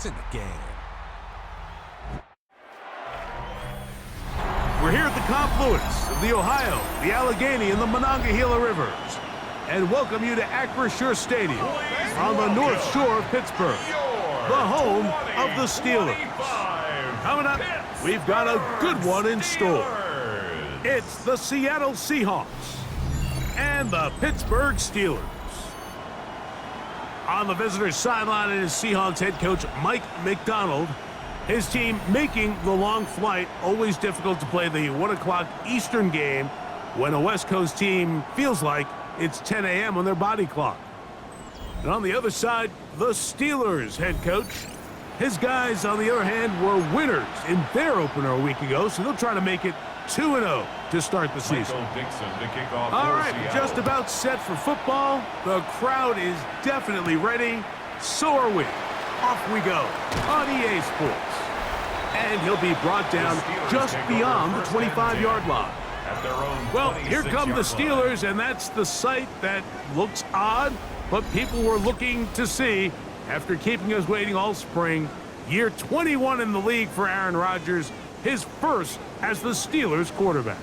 It's in the game. We're here at the confluence of the Ohio, the Allegheny, and the Monongahela Rivers, and welcome you to Acrisure Stadium on the North Shore of Pittsburgh, the home of the Steelers. Coming up, we've got a good one in store. It's the Seattle Seahawks and the Pittsburgh Steelers. On the visitor's sideline is Seahawks head coach Mike McDonald. His team making the long flight, always difficult to play the 1 o'clock Eastern game when a West Coast team feels like it's 10 a.m. on their body clock. And on the other side, the Steelers head coach. His guys, on the other hand, were winners in their opener a week ago, so they'll try to make it 2-0 to start the season. All right, just about set for football. The crowd is definitely ready. So are we. Off we go on EA Sports. And he'll be brought down just beyond the 25-yard line. Well, here come the Steelers, and that's the sight that looks odd, but people were looking to see after keeping us waiting all spring. Year 21 in the league for Aaron Rodgers, his first as the Steelers quarterback.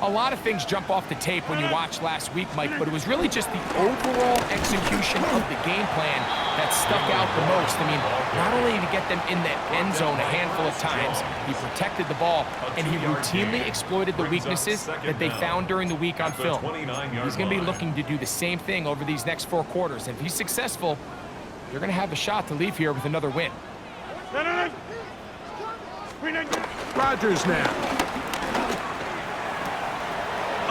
A lot of things jump off the tape when you watch last week, Mike, but it was really just the overall execution of the game plan that stuck out the most. I mean, not only did he get them in the end zone a handful of times, he protected the ball, and he routinely exploited the weaknesses that they found during the week on film. He's going to be looking to do the same thing over these next 4 quarters. If he's successful, you're going to have a shot to leave here with another win. Rodgers now.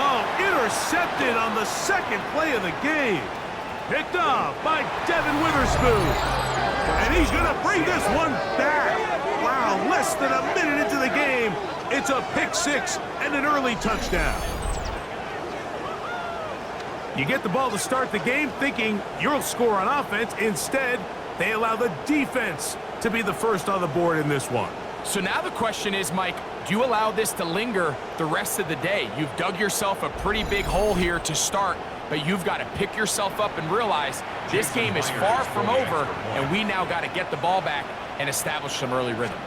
Oh, intercepted on the second play of the game. Picked off by Devin Witherspoon. And he's going to bring this one back. Wow, less than a minute into the game. It's a pick 6 and an early touchdown. You get the ball to start the game thinking you'll score on offense. Instead, they allow the defense to be the first on the board in this one. So now the question is, Mike, do you allow this to linger the rest of the day? You've dug yourself a pretty big hole here to start, but you've got to pick yourself up and realize this game is far from over, and we now got to get the ball back and establish some early rhythm.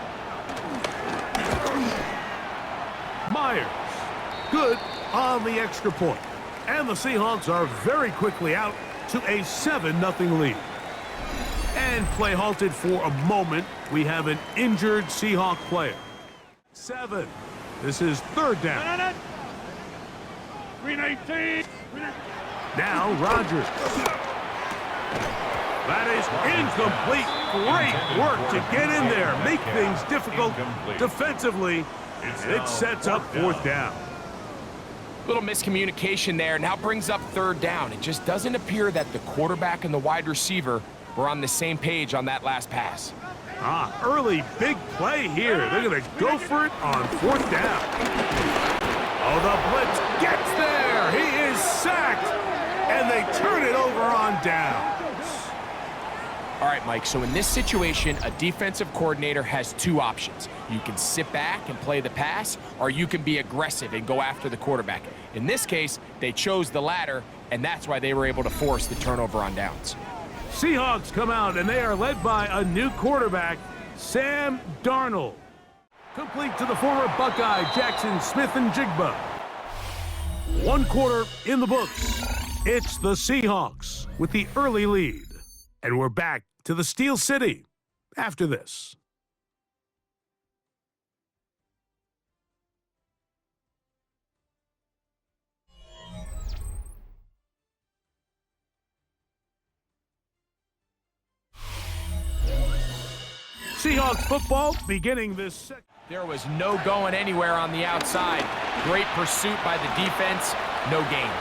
Myers, good on the extra point. And the Seahawks are very quickly out to a 7-0 lead. And play halted for a moment. We have an injured Seahawk player. 7. This is 3rd down. 319. Now Rodgers. That is incomplete. Great work to get in there. Make things difficult defensively. And it sets up 4th down. Little miscommunication there. Now brings up 3rd down. It just doesn't appear that the quarterback and the wide receiver were on the same page on that last pass. Early big play here. They're going to go for it on 4th down. Oh, the blitz gets there. He is sacked, and they turn it over on downs. All right, Mike, so in this situation, a defensive coordinator has 2 options. You can sit back and play the pass, or you can be aggressive and go after the quarterback. In this case, they chose the latter, and that's why they were able to force the turnover on downs. Seahawks come out, and they are led by a new quarterback, Sam Darnold. Complete to the former Buckeye, Jackson Smith-Njigba. 1 quarter in the books. It's the Seahawks with the early lead. And we're back to the Steel City after this. Seahawks football beginning this second. There was no going anywhere on the outside. Great pursuit by the defense. No gain.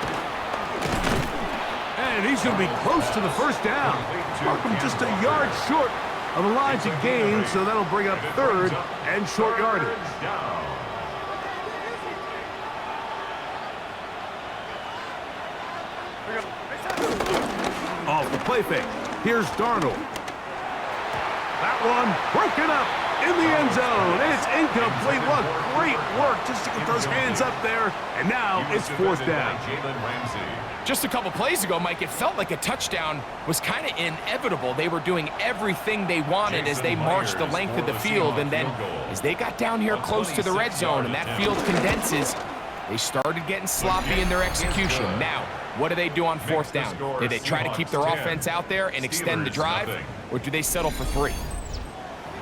And he's going to be close to the 1st down. Markham just a yard short of the line to gain, so that'll bring up 3rd and short yardage. Off the play fake. Here's Darnold. That one broken up. in the end zone. It's incomplete. What great work just to get those hands up there. And now it's fourth down. Just a couple plays ago, Mike, it felt like a touchdown was kind of inevitable. They were doing everything they wanted as they marched the length of the field. And then as they got down here close to the red zone and that field condenses, they started getting sloppy in their exception. Now, what do they do on fourth down? Do they try to keep their offense out there and extend the drive, or do they settle for 3?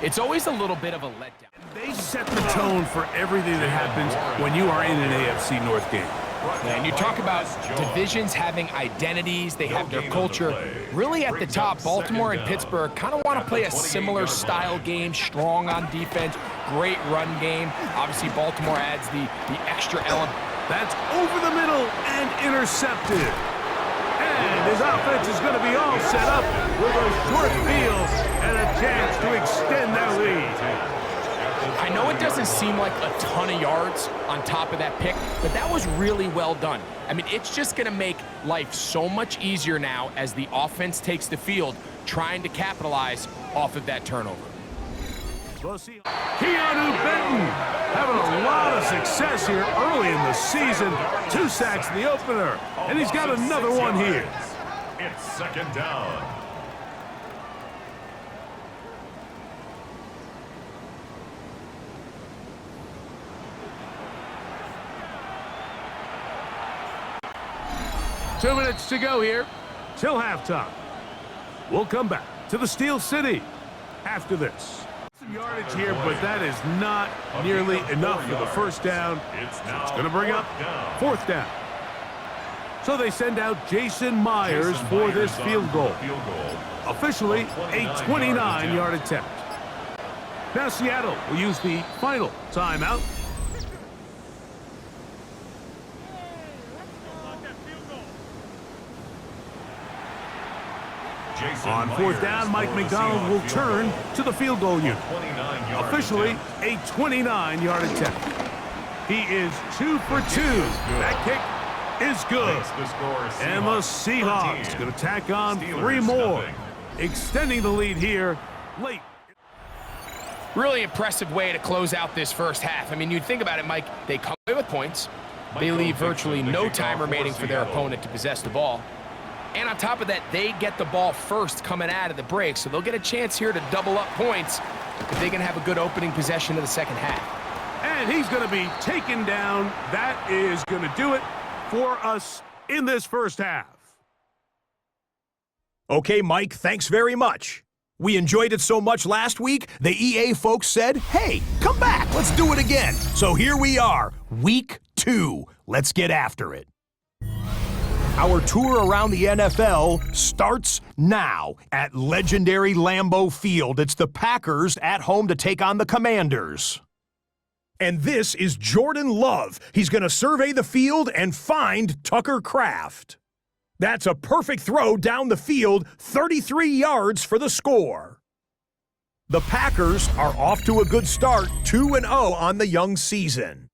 It's always a little bit of a letdown. They set the tone for everything that happens when you are in an AFC North game. And you talk about divisions having identities, they have their culture. Really at the top, Baltimore and Pittsburgh kind of want to play a similar style game, strong on defense, great run game. Obviously, Baltimore adds the extra element. That's over the middle and intercepted. And his offense is going to be all set up with a short field and a chance to extend their lead. I know it doesn't seem like a ton of yards on top of that pick, but that was really well done. I mean, it's just going to make life so much easier now as the offense takes the field, trying to capitalize off of that turnover. Keanu Benton having a lot of success here early in the season. 2 sacks in the opener, and he's got another one here. It's second down. Two minutes to go here till halftime. We'll come back to the Steel City after this. Some yardage here, but that is not nearly enough for the first down. It's going to bring up fourth down. So they send out Jason Myers for this field goal. Officially a 29-yard attempt. Now Seattle will use the final timeout. On fourth down, Mike McDonald will turn to the field goal unit. Officially a 29-yard attempt. He is 2 for 2. That kick is good. And the Seahawks going to tack on 3 more, extending the lead here late. Really impressive way to close out this first half. I mean, you'd think about it, Mike. They come away with points. They leave virtually no time remaining for their opponent to possess the ball. And on top of that, they get the ball first coming out of the break, so they'll get a chance here to double up points if they can have a good opening possession of the second half. And he's going to be taken down. That is going to do it for us in this first half. Okay, Mike, thanks very much. We enjoyed it so much last week, the EA folks said, hey, come back, let's do it again. So here we are, week 2. Let's get after it. Our tour around the NFL starts now at legendary Lambeau Field. It's the Packers at home to take on the Commanders. And this is Jordan Love. He's going to survey the field and find Tucker Kraft. That's a perfect throw down the field, 33 yards for the score. The Packers are off to a good start, 2-0 on the young season.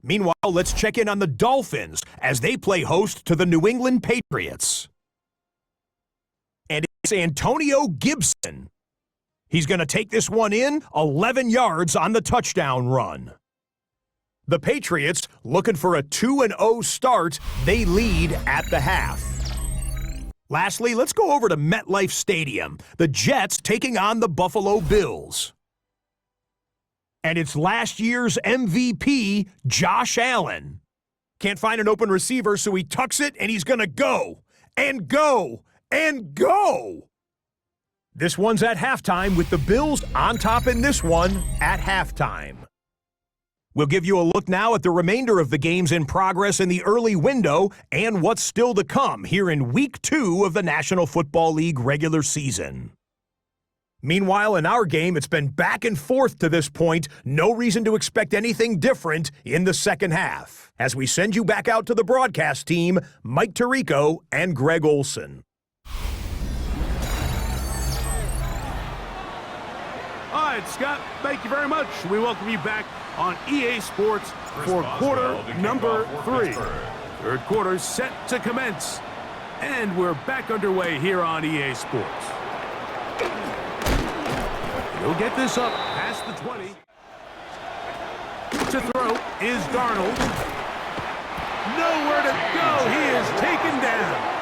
Meanwhile, let's check in on the Dolphins as they play host to the New England Patriots. And it's Antonio Gibson. He's going to take this one in, 11 yards on the touchdown run. The Patriots, looking for a 2-0 start, they lead at the half. Lastly, let's go over to MetLife Stadium. The Jets taking on the Buffalo Bills. And it's last year's MVP, Josh Allen. Can't find an open receiver, so he tucks it, and he's going to go, and go, and go. This one's at halftime with the Bills on top in this one at halftime. We'll give you a look now at the remainder of the games in progress in the early window and what's still to come here in Week 2 of the National Football League regular season. Meanwhile, in our game, it's been back and forth to this point. No reason to expect anything different in the second half. As we send you back out to the broadcast team, Mike Tirico and Greg Olson. All right, Scott, thank you very much. We welcome you back on EA Sports for quarter number 3. Third quarter set to commence, and we're back underway here on EA Sports. He'll get this up 20. To throw is Darnold. Nowhere to go. He is taken down.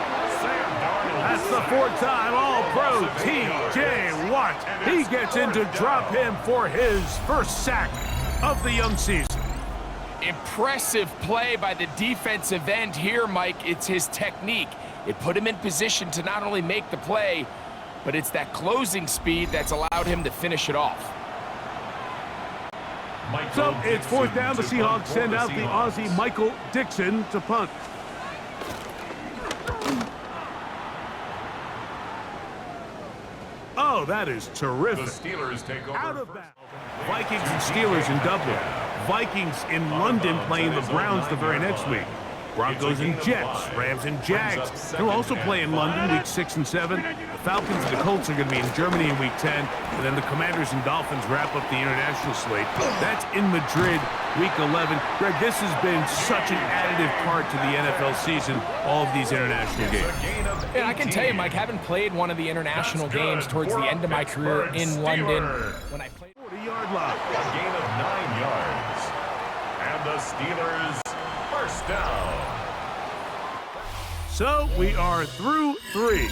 That's the fourth time All-Pro T.J. Watt. He gets in to drop him for his first sack of the young season. Impressive play by the defensive end here, Mike. It's his technique. It put him in position to not only make the play, but it's that closing speed that's allowed him to finish it off. So it's fourth down. The Seahawks send out the Aussie Michael Dixon to punt. Oh, that is terrific. The Steelers take over. Out of bounds. Vikings and Steelers in Dublin. Vikings in London playing the Browns the very next week. Broncos and Jets, Rams and Jags. They'll also play in London week 6 and 7. The Falcons and the Colts are going to be in Germany in week 10. And then the Commanders and Dolphins wrap up the international slate. That's in Madrid week 11. Greg, this has been such an additive part to the NFL season, all of these international games. Yeah, I can tell you, Mike, having played one of the international games towards the end of my career in London, when I played 40-yard line. A gain of 9 yards. And the Steelers first down. So we are through 3.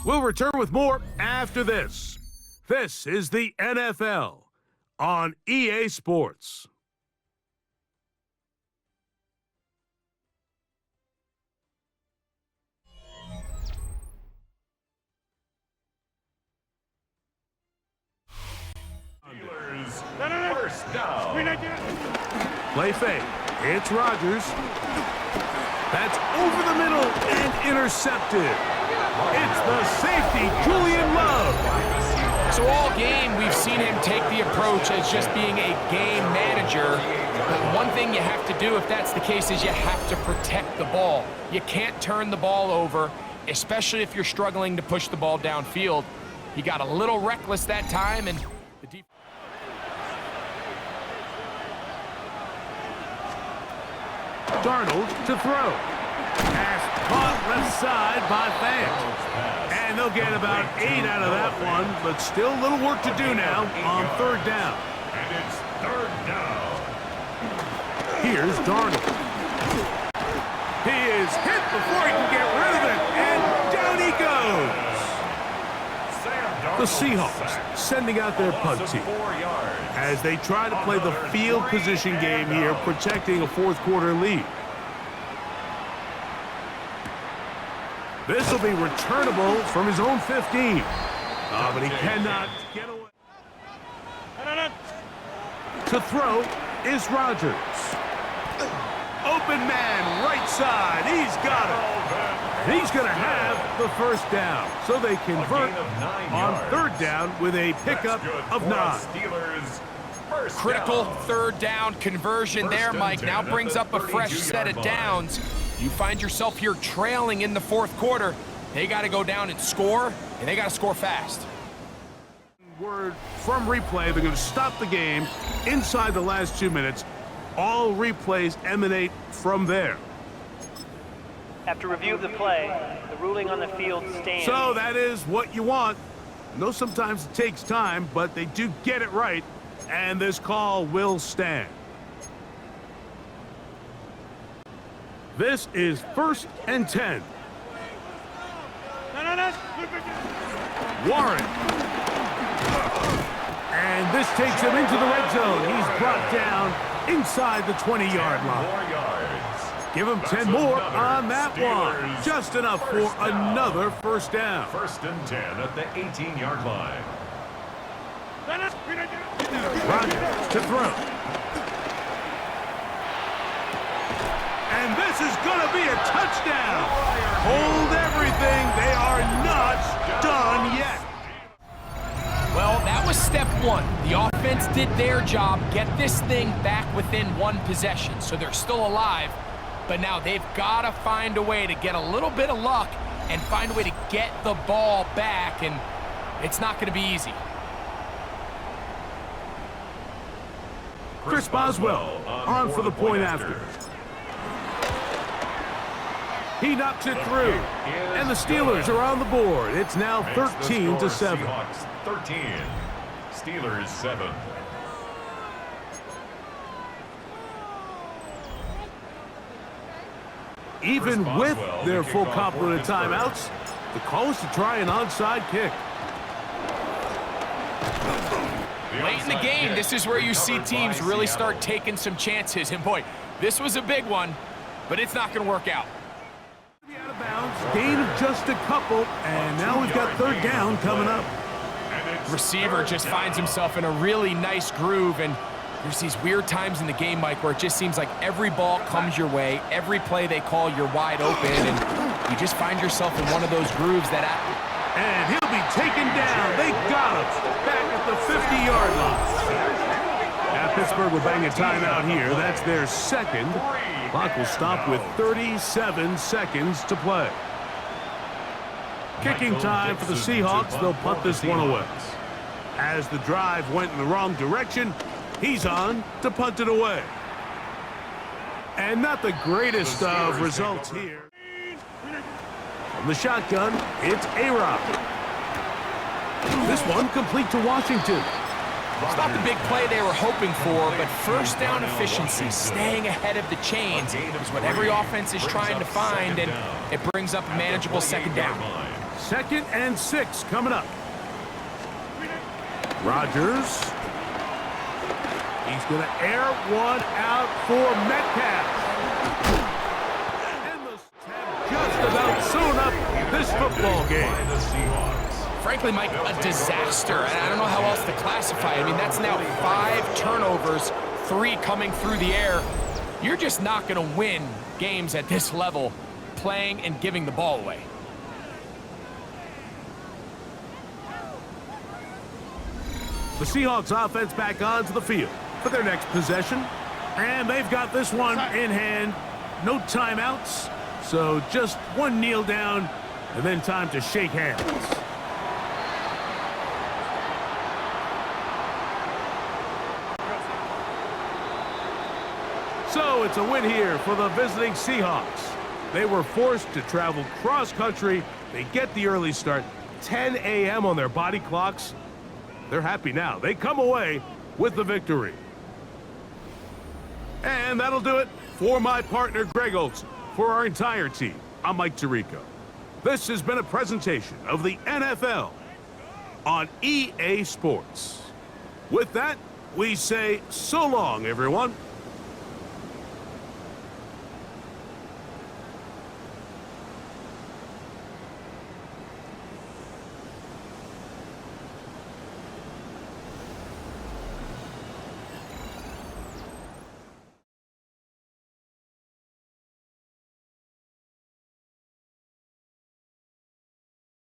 We'll return with more after this. This is the NFL on EA Sports. Steelers first down. Play fake. It's Rodgers. That's over the middle and intercepted. It's the safety, Julian Love. So all game, we've seen him take the approach as just being a game manager. But one thing you have to do, if that's the case, is you have to protect the ball. You can't turn the ball over, especially if you're struggling to push the ball downfield. He got a little reckless that time, and the defense. Darnold to throw. Pass caught left side by Fant. And they'll get about 8 out of that one, but still a little work to do now on third down. And it's third down. Here's Darnold. He is hit before he can get rid of it, and down he goes. The Seahawks sending out their punt team as they try to play the field position game here, protecting a fourth quarter lead. This will be returnable from his own 15. But he cannot get away. To throw is Rodgers. Open man, right side. He's got it. He's going to have the first down. So they convert on third down with a pickup of 9. Critical third down conversion there, Mike. Now brings up a fresh set of downs. You find yourself here trailing in the fourth quarter. They got to go down and score, and they got to score fast. Word from replay, they're going to stop the game inside the last 2 minutes. All replays emanate from there. After review of the play, the ruling on the field stands. So that is what you want. I know sometimes it takes time, but they do get it right, and this call will stand. This is 1st and 10. Warren. And this takes him into the red zone. He's brought down inside the 20-yard line. Give him 10 more on that one. Just enough for another first down. 1st and 10 at the 18-yard line. Rodgers to throw. And this is going to be a touchdown. Hold everything. They are not done yet. Well, that was step one. The offense did their job, get this thing back within one possession. So they're still alive, but now they've got to find a way to get a little bit of luck and find a way to get the ball back, and it's not going to be easy. Chris Boswell on for the point after. He knocks it through, and the Steelers are on the board. It's now 13-7. Seahawks 13, Steelers 7. Even with their full complement of timeouts, the call is to try an onside kick. Late in the game, this is where you see teams really start taking some chances. And boy, this was a big one, but it's not going to work out. Out of bounds, gain of just a couple, and now we've got third down coming up. Receiver just finds himself in a really nice groove, and there's these weird times in the game, Mike, where it just seems like every ball comes your way, every play they call, you're wide open, and you just find yourself in one of those grooves that... And he'll be taken down. They got him back at the 50-yard line. Now Pittsburgh will bang a timeout here. That's their second. Clock will stop with 37 seconds to play. Kicking time for the Seahawks. They'll punt this one away. As the drive went in the wrong direction, he's on to punt it away. And not the greatest of results here. From the shotgun, it's A-Rob. This one complete to Washington. It's not the big play they were hoping for, but first down efficiency, staying ahead of the chains, is what every offense is trying to find, and it brings up a manageable second down. 2nd and 6 coming up. Rodgers. He's going to air one out for Metcalf. And the have just about sewn up this football game. Frankly, Mike, a disaster. And I don't know how else to classify it. I mean, that's now 5 turnovers, 3 coming through the air. You're just not going to win games at this level playing and giving the ball away. The Seahawks offense back onto the field for their next possession. And they've got this one in hand. No timeouts. So just one kneel down and then time to shake hands. So it's a win here for the visiting Seahawks. They were forced to travel cross-country. They get the early start, 10 a.m. on their body clocks. They're happy now. They come away with the victory. And that'll do it for my partner, Greg Olson. For our entire team, I'm Mike Tirico. This has been a presentation of the NFL on EA Sports. With that, we say so long, everyone.